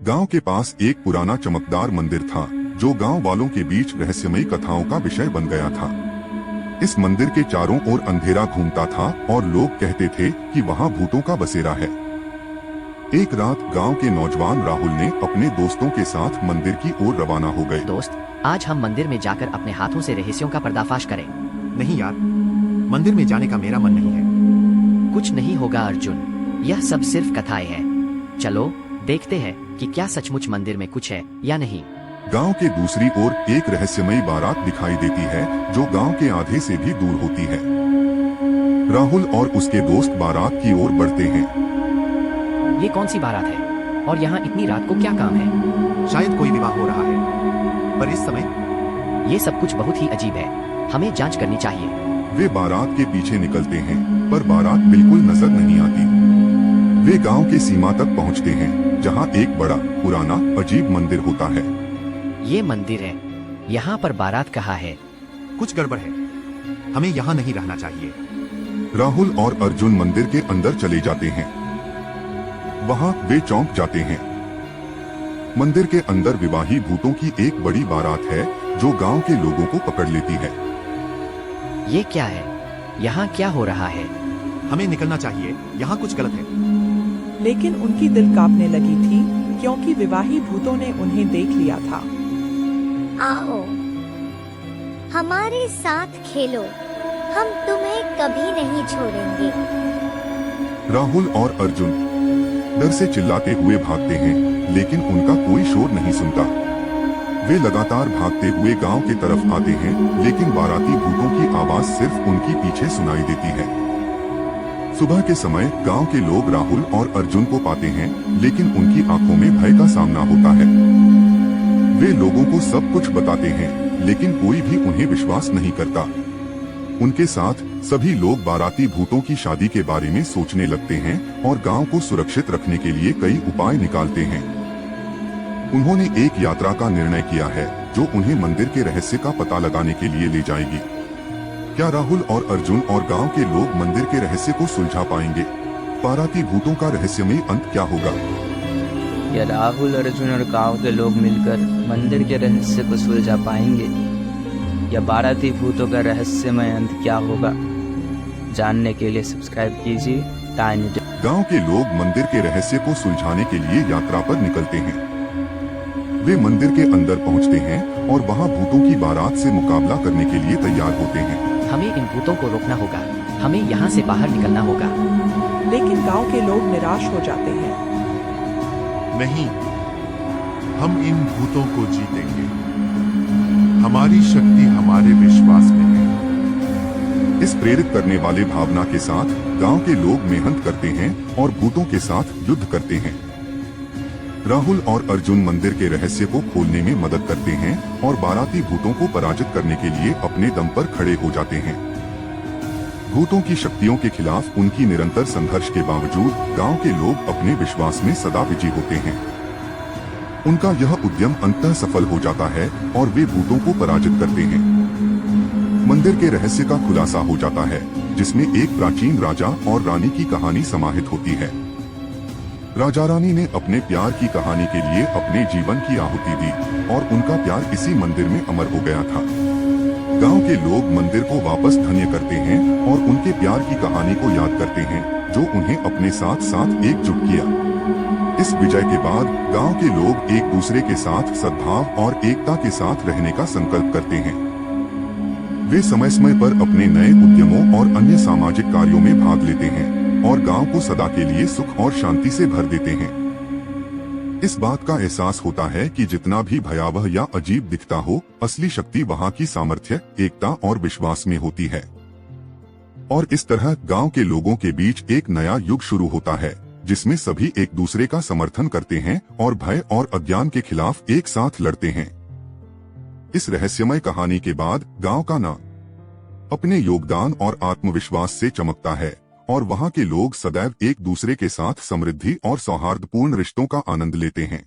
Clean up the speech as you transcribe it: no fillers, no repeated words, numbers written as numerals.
गांव के पास एक पुराना चमकदार मंदिर था जो गांव वालों के बीच रहस्यमयी कथाओं का विषय बन गया था। इस मंदिर के चारों ओर अंधेरा घूमता था और लोग कहते थे कि वहां भूतों का बसेरा है। एक रात गांव के नौजवान राहुल ने अपने दोस्तों के साथ मंदिर की ओर रवाना हो गए। दोस्त, आज हम मंदिर में जाकर अपने हाथों से रहस्यों का पर्दाफाश करें। नहीं यार, मंदिर में जाने का मेरा मन नहीं है। कुछ नहीं होगा अर्जुन, यह सब सिर्फ कथाएं हैं। चलो देखते हैं कि क्या सचमुच मंदिर में कुछ है या नहीं। गांव के दूसरी ओर एक रहस्यमयी बारात दिखाई देती है जो गांव के आधे से भी दूर होती है। राहुल और उसके दोस्त बारात की ओर बढ़ते हैं। ये कौन सी बारात है और यहाँ इतनी रात को क्या काम है? शायद कोई विवाह हो रहा है, पर इस समय ये सब कुछ बहुत ही अजीब है, हमें जांच करनी चाहिए। वे बारात के पीछे निकलते हैं पर बारात बिल्कुल नजर नहीं आती। वे गांव के सीमा तक पहुंचते हैं जहां एक बड़ा पुराना अजीब मंदिर होता है। ये मंदिर है, यहाँ पर बारात कहाँ है? कुछ गड़बड़ है, हमें यहाँ नहीं रहना चाहिए। राहुल और अर्जुन मंदिर के अंदर चले जाते हैं। वहां वे चौंक जाते हैं। मंदिर के अंदर विवाही भूतों की एक बड़ी बारात है जो गांव के लोगों को पकड़ लेती है। ये क्या है? यहाँ क्या हो रहा है? हमें निकलना चाहिए, यहाँ कुछ गलत है। लेकिन उनकी दिल कांपने लगी थी क्योंकि विवाही भूतों ने उन्हें देख लिया था। आओ, हमारे साथ खेलो, हम तुम्हें कभी नहीं छोड़ेंगे। राहुल और अर्जुन डर से चिल्लाते हुए भागते हैं, लेकिन उनका कोई शोर नहीं सुनता। वे लगातार भागते हुए गांव की तरफ आते हैं, लेकिन बाराती भूतों की आवाज सिर्फ उनके पीछे सुनाई देती है। सुबह के समय गांव के लोग राहुल और अर्जुन को पाते हैं, लेकिन उनकी आंखों में भय का सामना होता है। वे लोगों को सब कुछ बताते हैं, लेकिन कोई भी उन्हें विश्वास नहीं करता। उनके साथ सभी लोग बाराती भूतों की शादी के बारे में सोचने लगते हैं और गांव को सुरक्षित रखने के लिए कई उपाय निकालते हैं। उन्होंने एक यात्रा का निर्णय किया है जो उन्हें मंदिर के रहस्य का पता लगाने के लिए ले जाएगी। क्या राहुल और अर्जुन और गांव के लोग मंदिर के रहस्य को सुलझा पाएंगे? बाराती भूतों का रहस्यमयी अंत क्या होगा? क्या राहुल, अर्जुन और गांव के लोग मिलकर मंदिर के रहस्य को सुलझा पाएंगे या बाराती भूतों का रहस्यमय अंत क्या होगा? जानने के लिए सब्सक्राइब कीजिए टाइनी। गांव के लोग मंदिर के रहस्य को सुलझाने के लिए यात्रा पर निकलते हैं। वे मंदिर के अंदर पहुंचते हैं और वहां भूतों की बारात से मुकाबला करने के लिए तैयार होते हैं। हमें इन भूतों को रोकना होगा, हमें यहाँ से बाहर निकलना होगा। लेकिन गांव के लोग निराश हो जाते हैं। नहीं, हम इन भूतों को जीतेंगे। हमारी शक्ति हमारे विश्वास में है। इस प्रेरित करने वाले भावना के साथ गांव के लोग मेहनत करते हैं और भूतों के साथ युद्ध करते हैं। राहुल और अर्जुन मंदिर के रहस्य को खोलने में मदद करते हैं और बाराती भूतों को पराजित करने के लिए अपने दम पर खड़े हो जाते हैं। भूतों की शक्तियों के खिलाफ उनकी निरंतर संघर्ष के बावजूद गांव के लोग अपने विश्वास में सदा विजयी होते हैं। उनका यह उद्यम अंततः सफल हो जाता है और वे भूतों को पराजित करते हैं। मंदिर के रहस्य का खुलासा हो जाता है, जिसमें एक प्राचीन राजा और रानी की कहानी समाहित होती है। राजा रानी ने अपने प्यार की कहानी के लिए अपने जीवन की आहुति दी और उनका प्यार इसी मंदिर में अमर हो गया था। गांव के लोग मंदिर को वापस धन्य करते हैं और उनके प्यार की कहानी को याद करते हैं जो उन्हें अपने साथ साथ एकजुट किया। इस विजय के बाद गांव के लोग एक दूसरे के साथ सद्भाव और एकता के साथ रहने का संकल्प करते हैं। वे समय समय पर अपने नए उद्यमों और अन्य सामाजिक कार्यों में भाग लेते हैं और गांव को सदा के लिए सुख और शांति से भर देते हैं। इस बात का एहसास होता है कि जितना भी भयावह या अजीब दिखता हो, असली शक्ति वहां की सामर्थ्य, एकता और विश्वास में होती है। और इस तरह गांव के लोगों के बीच एक नया युग शुरू होता है, जिसमें सभी एक दूसरे का समर्थन करते हैं और भय और अज्ञान के खिलाफ एक साथ लड़ते हैं। इस रहस्यमय कहानी के बाद गांव का नाम अपने योगदान और आत्मविश्वास से चमकता है और वहां के लोग सदैव एक दूसरे के साथ समृद्धि और सौहार्दपूर्ण रिश्तों का आनंद लेते हैं।